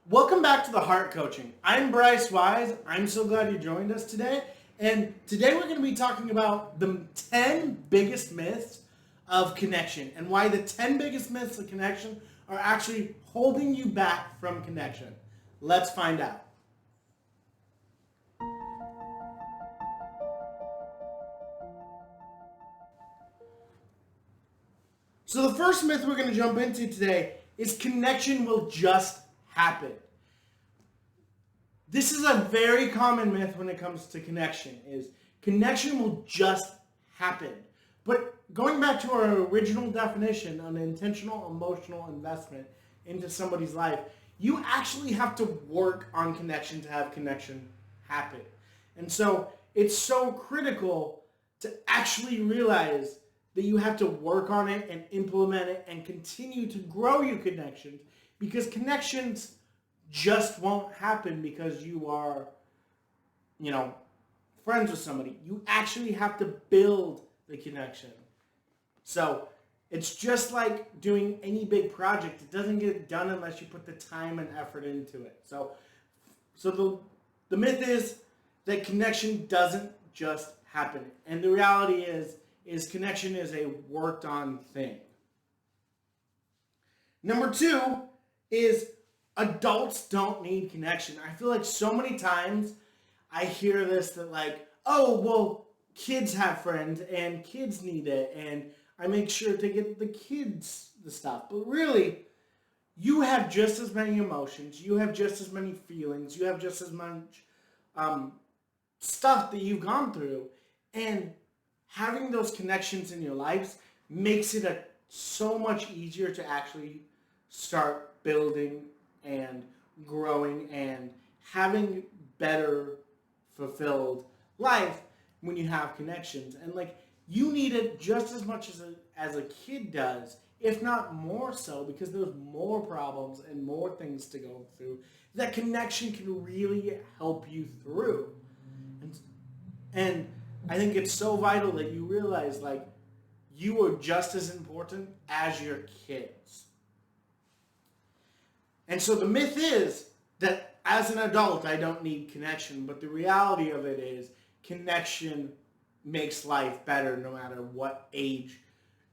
Welcome back to the Heart Coaching. I'm Bryce Wise. I'm so glad you joined us today. And today we're going to be talking about the 10 biggest myths of connection and why the 10 biggest myths of connection are actually holding you back from connection. Let's find out. So the first myth we're going to jump into today is connection will just happen. This is a very common myth when it comes to connection will just happen. But going back to our original definition, an intentional emotional investment into somebody's life, you actually have to work on connection to have connection happen. And so it's so critical to actually realize that you have to work on it and implement it and continue to grow your connections, because connections just won't happen because you are, you know, friends with somebody. You actually have to build the connection. So it's just like doing any big project. It doesn't get done unless you put the time and effort into it. So the myth is that connection doesn't just happen. And the reality is connection is a worked on thing. Number two is adults don't need connection. I feel like so many times I hear this that like, oh, well, kids have friends and kids need it and I make sure to get the kids the stuff. But really, you have just as many emotions, you have just as many feelings, you have just as much um, stuff that you've gone through. And having those connections in your lives makes it so much easier to actually start building and growing and having better fulfilled life when you have connections. And like, you need it just as much as a kid does, if not more so, because there's more problems and more things to go through that connection can really help you through. And I think it's so vital that you realize like you are just as important as your kids. And so the myth is that as an adult, I don't need connection. But the reality of it is connection makes life better no matter what age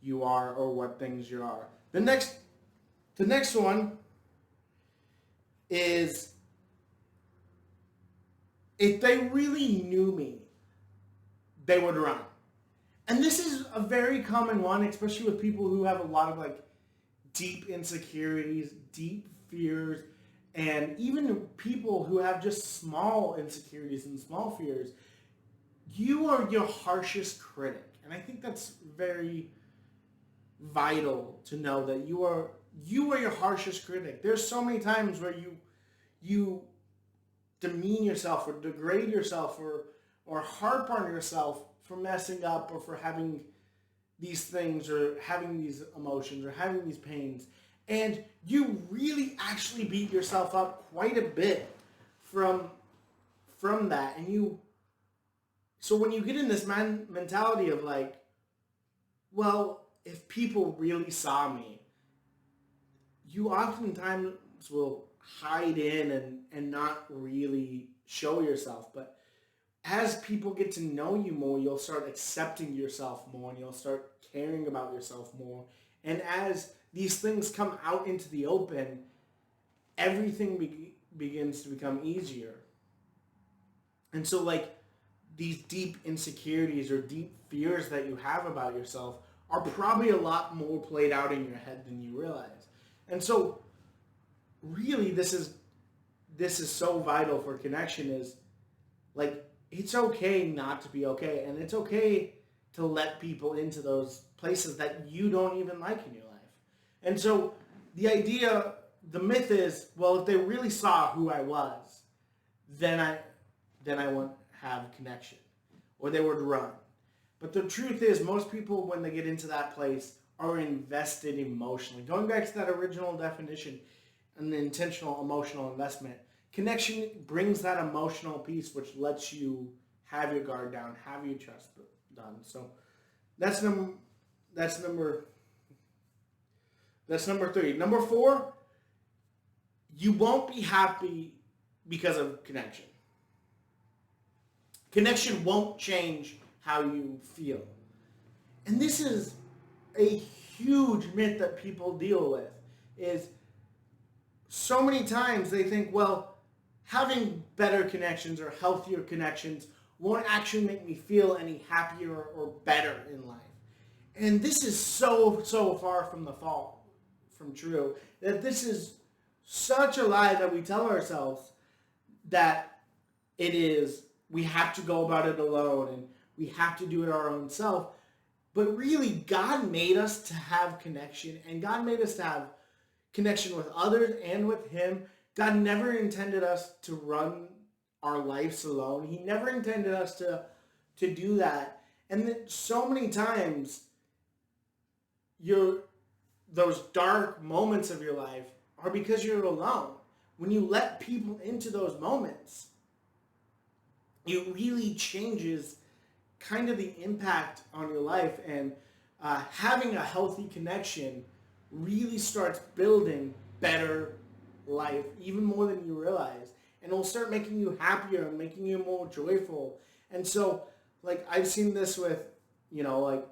you are or what things you are. The next one is, if they really knew me, they would run. And this is a very common one, especially with people who have a lot of like deep insecurities, deep fears, and even people who have just small insecurities and small fears. You are your harshest critic. And I think that's very vital to know that you are your harshest critic. There's so many times where you demean yourself or degrade yourself or harp on yourself for messing up or for having these things or having these emotions or having these pains. And you really actually beat yourself up quite a bit from that. So when you get in this mentality of like, well, if people really saw me, you oftentimes will hide in and not really show yourself. But as people get to know you more, you'll start accepting yourself more and you'll start caring about yourself more. And as these things come out into the open, everything begins to become easier. And so like these deep insecurities or deep fears that you have about yourself are probably a lot more played out in your head than you realize. And so really this is so vital for connection, is like, it's okay not to be okay, and it's okay to let people into those places that you don't even like in your life. And so the myth is, well, if they really saw who I was, then I wouldn't have connection, or they would run. But the truth is, most people, when they get into that place, are invested emotionally. Going back to that original definition, an intentional emotional investment, connection brings that emotional piece, which lets you have your guard down, have your trust done. So that's number three. Number four You won't be happy because of connection. Connection won't change how you feel. And this is a huge myth that people deal with, is so many times they think, well, having better connections or healthier connections won't actually make me feel any happier or better in life. And this is so far from the fall, from true, that this is such a lie that we tell ourselves, that it is, we have to go about it alone and we have to do it our own self. But really, God made us to have connection, and God made us to have connection with others and with Him. God never intended us to run our lives alone. He never intended us to do that. And so many times, those dark moments of your life are because you're alone. When you let people into those moments, it really changes kind of the impact on your life. And having a healthy connection really starts building better life, even more than you realize. And it will start making you happier and making you more joyful. And so, like, I've seen this with, like,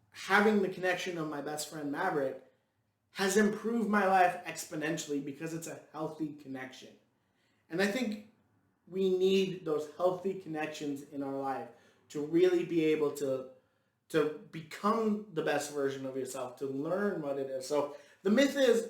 having the connection of my best friend Maverick has improved my life exponentially because it's a healthy connection. And I think we need those healthy connections in our life to really be able to become the best version of yourself, to learn what it is. So the myth is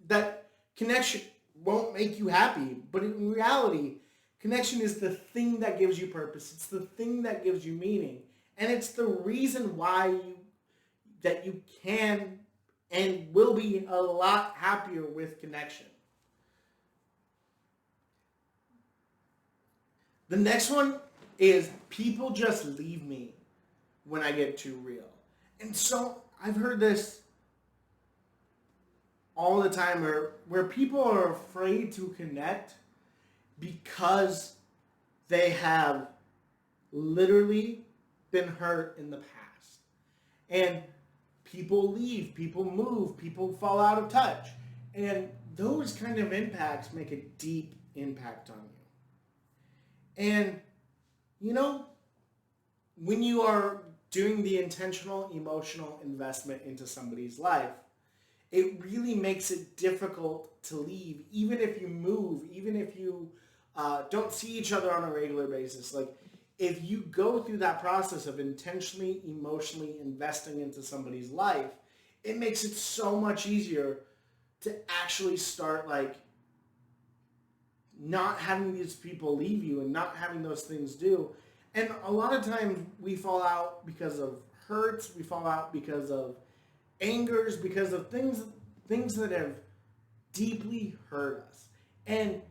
that connection won't make you happy, but in reality, connection is the thing that gives you purpose. It's the thing that gives you meaning. And it's the reason why you can and will be a lot happier with connection. The next one is people just leave me when I get too real. And so I've heard this all the time where people are afraid to connect because they have literally been hurt in the past. And people leave, people move, people fall out of touch. And those kind of impacts make a deep impact on you. And, when you are doing the intentional emotional investment into somebody's life, it really makes it difficult to leave, even if you move, even if you don't see each other on a regular basis. Like, if you go through that process of intentionally, emotionally investing into somebody's life, it makes it so much easier to actually start, like, not having these people leave you and not having those things do. And a lot of times we fall out because of hurts, we fall out because of angers, because of things that have deeply hurt us. And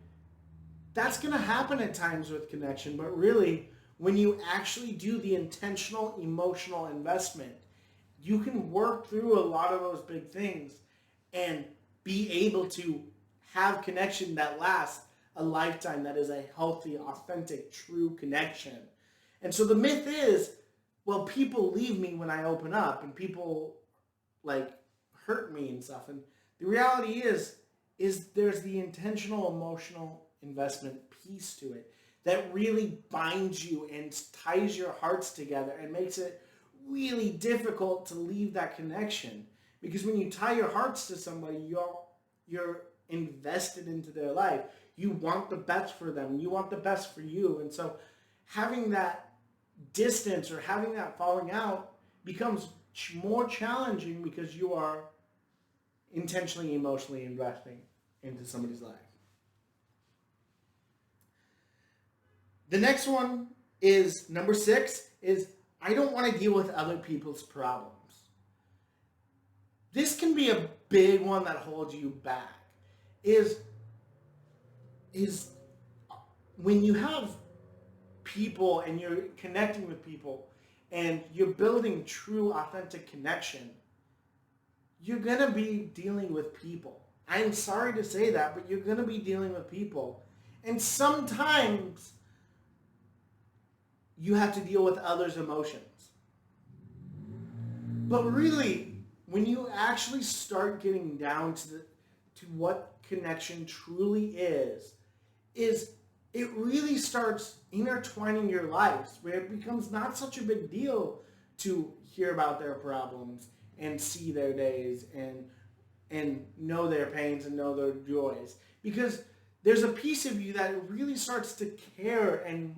that's going to happen at times with connection, but really, when you actually do the intentional emotional investment, you can work through a lot of those big things and be able to have connection that lasts a lifetime, that is a healthy, authentic, true connection. And so the myth is, well, people leave me when I open up and people like hurt me and stuff. And the reality is there's the intentional emotional investment piece to it that really binds you and ties your hearts together and makes it really difficult to leave that connection. Because when you tie your hearts to somebody, you're invested into their life. You want the best for them. You want the best for you. And so having that distance or having that falling out becomes more challenging because you are intentionally, emotionally investing into somebody's life. The next one is, number 6, is I don't want to deal with other people's problems. This can be a big one that holds you back. Is when you have people and you're connecting with people and you're building true, authentic connection, you're going to be dealing with people. I'm sorry to say that, but you're going to be dealing with people. And sometimes you have to deal with others' emotions. But really, when you actually start getting down to what connection truly is it really starts intertwining your lives, where it becomes not such a big deal to hear about their problems and see their days and know their pains and know their joys, because there's a piece of you that really starts to care and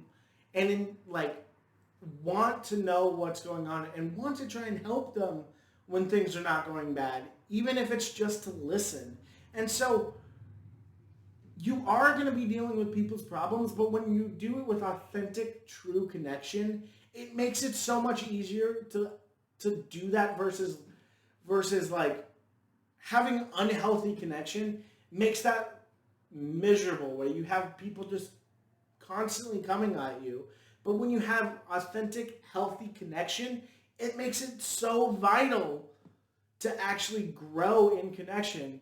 want to know what's going on and want to try and help them when things are not going bad, even if it's just to listen. And so you are going to be dealing with people's problems, but when you do it with authentic, true connection, it makes it so much easier to do that versus like having unhealthy connection makes that miserable, where you have people just constantly coming at you. But when you have authentic, healthy connection, it makes it so vital to actually grow in connection,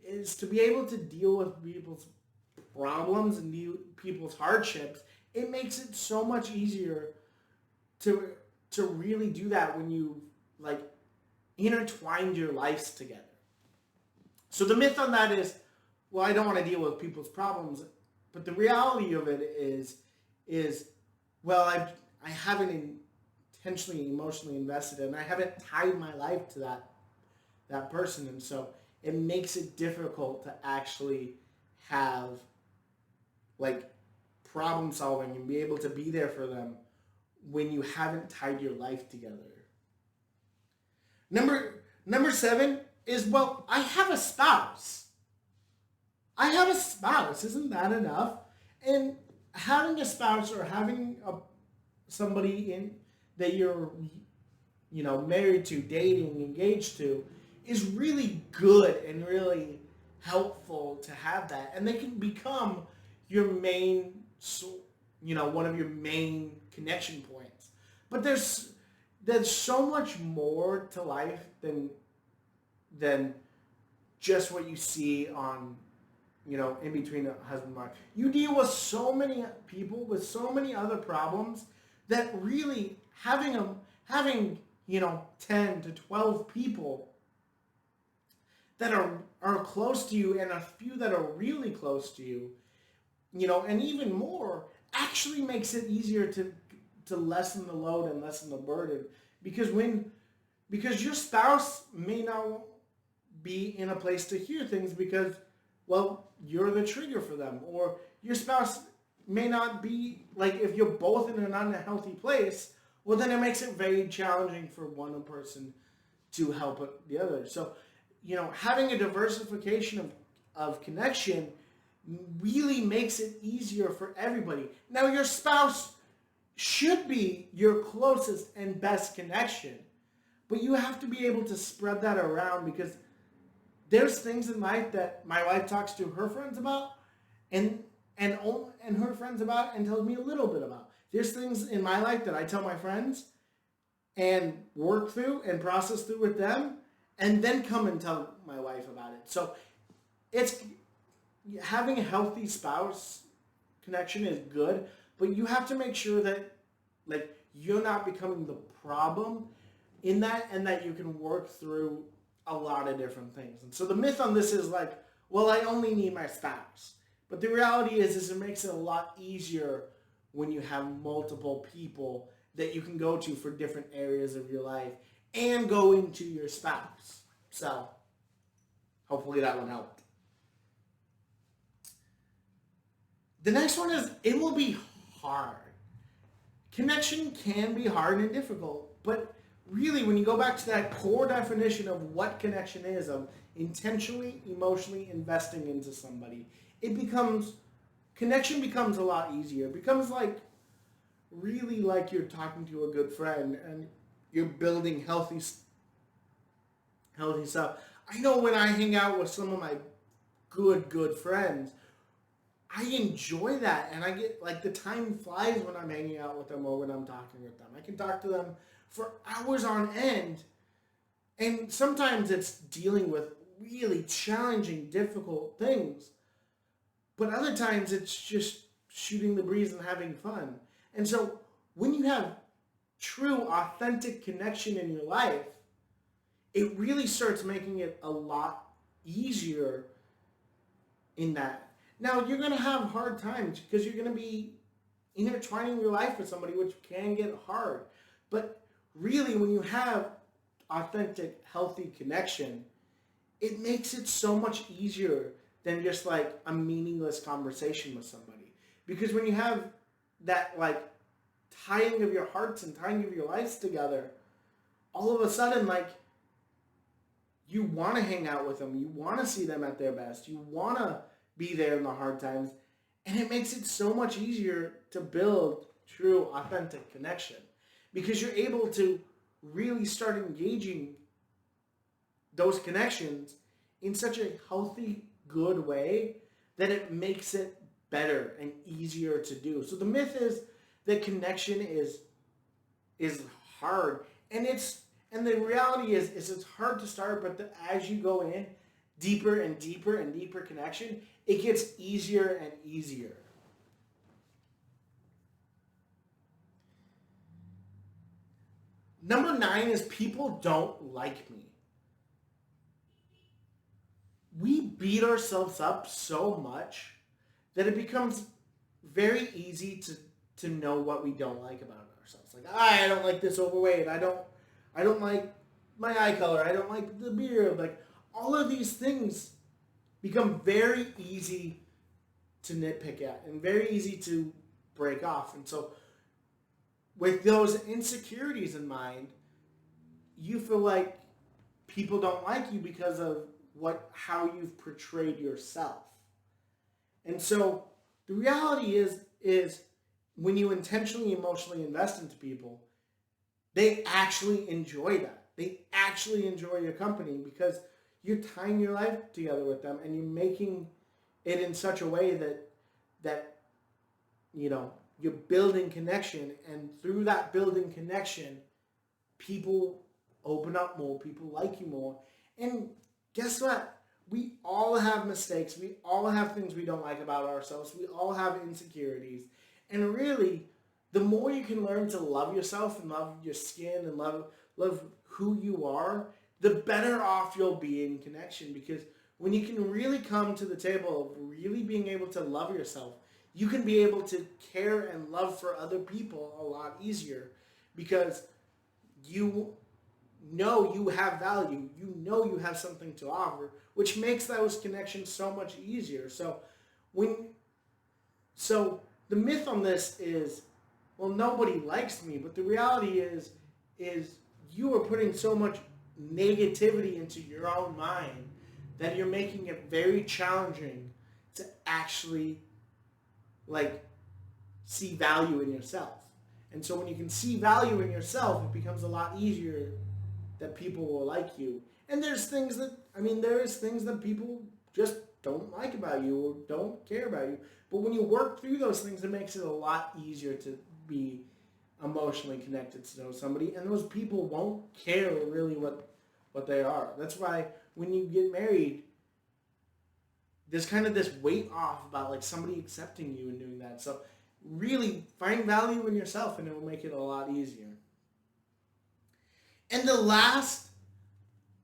is to be able to deal with people's problems and people's hardships. It makes it so much easier to really do that when you like intertwined your lives together. So the myth on that is, well, I don't want to deal with people's problems, but the reality of it is well, I haven't intentionally emotionally invested in, I haven't tied my life to that person, and so it makes it difficult to actually have like problem solving and be able to be there for them when you haven't tied your life together. Number 7 is, well, I have a spouse. I have a spouse. Isn't that enough? And having a spouse or having somebody in that you're married to, dating, engaged to, is really good and really helpful to have that. And they can become your main, one of your main connection points. But there's so much more to life than just what you see on, in between a husband and wife. You deal with so many people with so many other problems that really having 10 to 12 people that are close to you, and a few that are really close to you, and even more, actually makes it easier to lessen the load and lessen the burden. Because your spouse may not be in a place to hear things because, well, you're the trigger for them. Or your spouse may not be, like, if you're both in an unhealthy place, well, then it makes it very challenging for one person to help the other. So, having a diversification of connection really makes it easier for everybody. Now, your spouse should be your closest and best connection, but you have to be able to spread that around, because there's things in life that my wife talks to her friends about and her friends about and tells me a little bit about. There's things in my life that I tell my friends and work through and process through with them, and then come and tell my wife about it. So it's having a healthy spouse connection is good, but you have to make sure that you're not becoming the problem in that, and that you can work through a lot of different things. And so the myth on this is well, I only need my spouse. But the reality is it makes it a lot easier when you have multiple people that you can go to for different areas of your life and go into your spouse. So hopefully that one helped. The next one is, it will be hard. Connection can be hard and difficult, but really when you go back to that core definition of what connection is, of intentionally, emotionally investing into somebody, connection becomes a lot easier. It becomes really like you're talking to a good friend and you're building healthy stuff. I know when I hang out with some of my good friends, I enjoy that, and I get the time flies when I'm hanging out with them or when I'm talking with them. I can talk to them for hours on end, and sometimes it's dealing with really challenging, difficult things, but other times it's just shooting the breeze and having fun. And so when you have true, authentic connection in your life, it really starts making it a lot easier in that. Now, you're going to have hard times because you're going to be intertwining your life with somebody, which can get hard. But really, when you have authentic, healthy connection, it makes it so much easier than just like a meaningless conversation with somebody. Because when you have that like tying of your hearts and tying of your lives together, all of a sudden, like, you want to hang out with them. You want to see them at their best. You want to be there in the hard times. And it makes it so much easier to build true, authentic connection because you're able to really start engaging those connections in such a healthy, good way that it makes it better and easier to do. So the myth is that connection is hard, and the reality is it's hard to start, but as you go in deeper and deeper and deeper connection, it gets easier and easier. Number 9 is people don't like me. We beat ourselves up so much that it becomes very easy to know what we don't like about ourselves. Like, I don't like this overweight. I don't like my eye color. I don't like the beard. Like, all of these things become very easy to nitpick at and very easy to break off. And so with those insecurities in mind, you feel like people don't like you because of how you've portrayed yourself. And so the reality is when you intentionally emotionally invest into people, they actually enjoy that. They actually enjoy your company because you're tying your life together with them and you're making it in such a way that you're building connection, and through that building connection, people open up more, people like you more. And guess what? We all have mistakes. We all have things we don't like about ourselves. We all have insecurities. And really, the more you can learn to love yourself and love your skin and love who you are, the better off you'll be in connection. Because when you can really come to the table of really being able to love yourself, you can be able to care and love for other people a lot easier because you know you have value. You know you have something to offer, which makes those connections so much easier. So the myth on this is, well, nobody likes me, but the reality is you are putting so much negativity into your own mind that you're making it very challenging to actually see value in yourself. And so when you can see value in yourself, it becomes a lot easier that people will like you. And there's things that people just don't like about you or don't care about you. But when you work through those things, it makes it a lot easier to be emotionally connected to somebody. And those people won't care really what they are. That's why when you get married, there's kind of this weight off about somebody accepting you and doing that. So really find value in yourself and it will make it a lot easier. And the last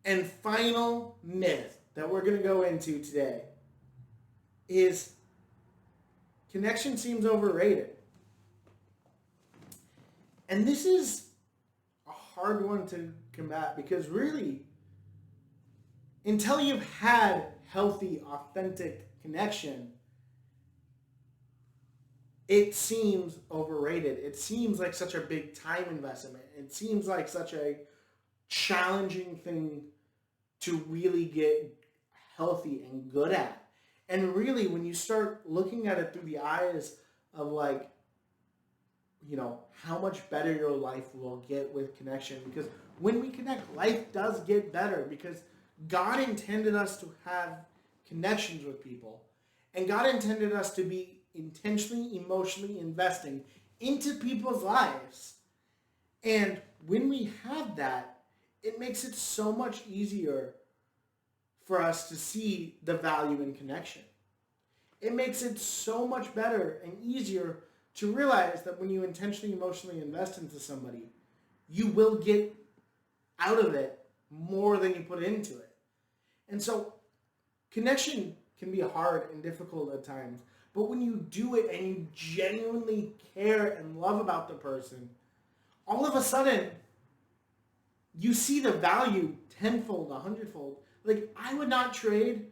and final myth that we're going to go into today is connection seems overrated. And this is a hard one to combat because really, until you've had healthy, authentic connection, it seems overrated. It seems like such a big time investment. It seems like such a challenging thing to really get healthy and good at. And really, when you start looking at it through the eyes of how much better your life will get with connection, because when we connect, life does get better because God intended us to have connections with people, and God intended us to be intentionally, emotionally investing into people's lives. And when we have that, it makes it so much easier for us to see the value in connection. It makes it so much better and easier to realize that when you intentionally, emotionally invest into somebody, you will get out of it more than you put into it. And so connection can be hard and difficult at times. But when you do it and you genuinely care and love about the person, all of a sudden, you see the value tenfold, a hundredfold. Like, I would not trade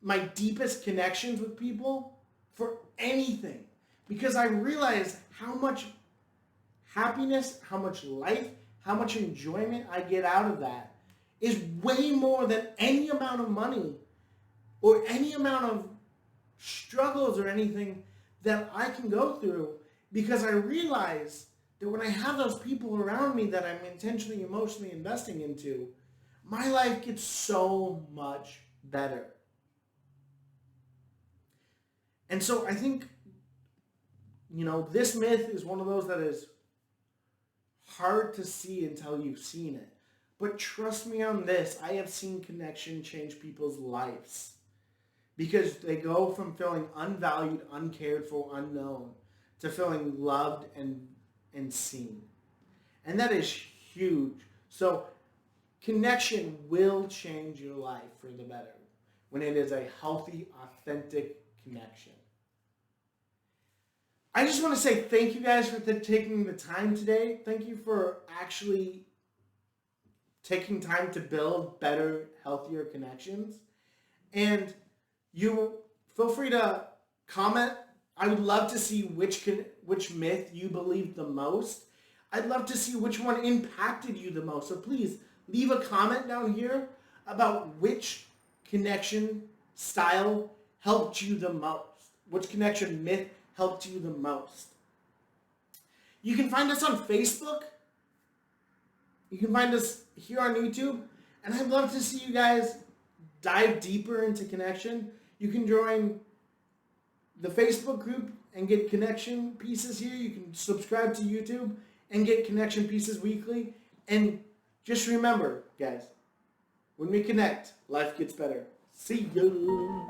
my deepest connections with people for anything, because I realize how much happiness, how much life, how much enjoyment I get out of that is way more than any amount of money or any amount of struggles or anything that I can go through, because I realize that when I have those people around me that I'm intentionally, emotionally investing into, my life gets so much better. And so I think, this myth is one of those that is hard to see until you've seen it. But trust me on this, I have seen connection change people's lives, because they go from feeling unvalued, uncared for, unknown, to feeling loved and seen. And that is huge. So connection will change your life for the better when it is a healthy, authentic connection. I just want to say thank you guys for taking the time today. Thank you for actually taking time to build better, healthier connections. And you feel free to comment. I would love to see which myth you believe the most. I'd love to see which one impacted you the most. So please leave a comment down here about which connection style helped you the most. Which connection myth helped you the most. You can find us on Facebook. You can find us here on YouTube. And I'd love to see you guys dive deeper into connection. You can join the Facebook group and get connection pieces here. You can subscribe to YouTube and get connection pieces weekly. And just remember, guys, when we connect, life gets better. See you.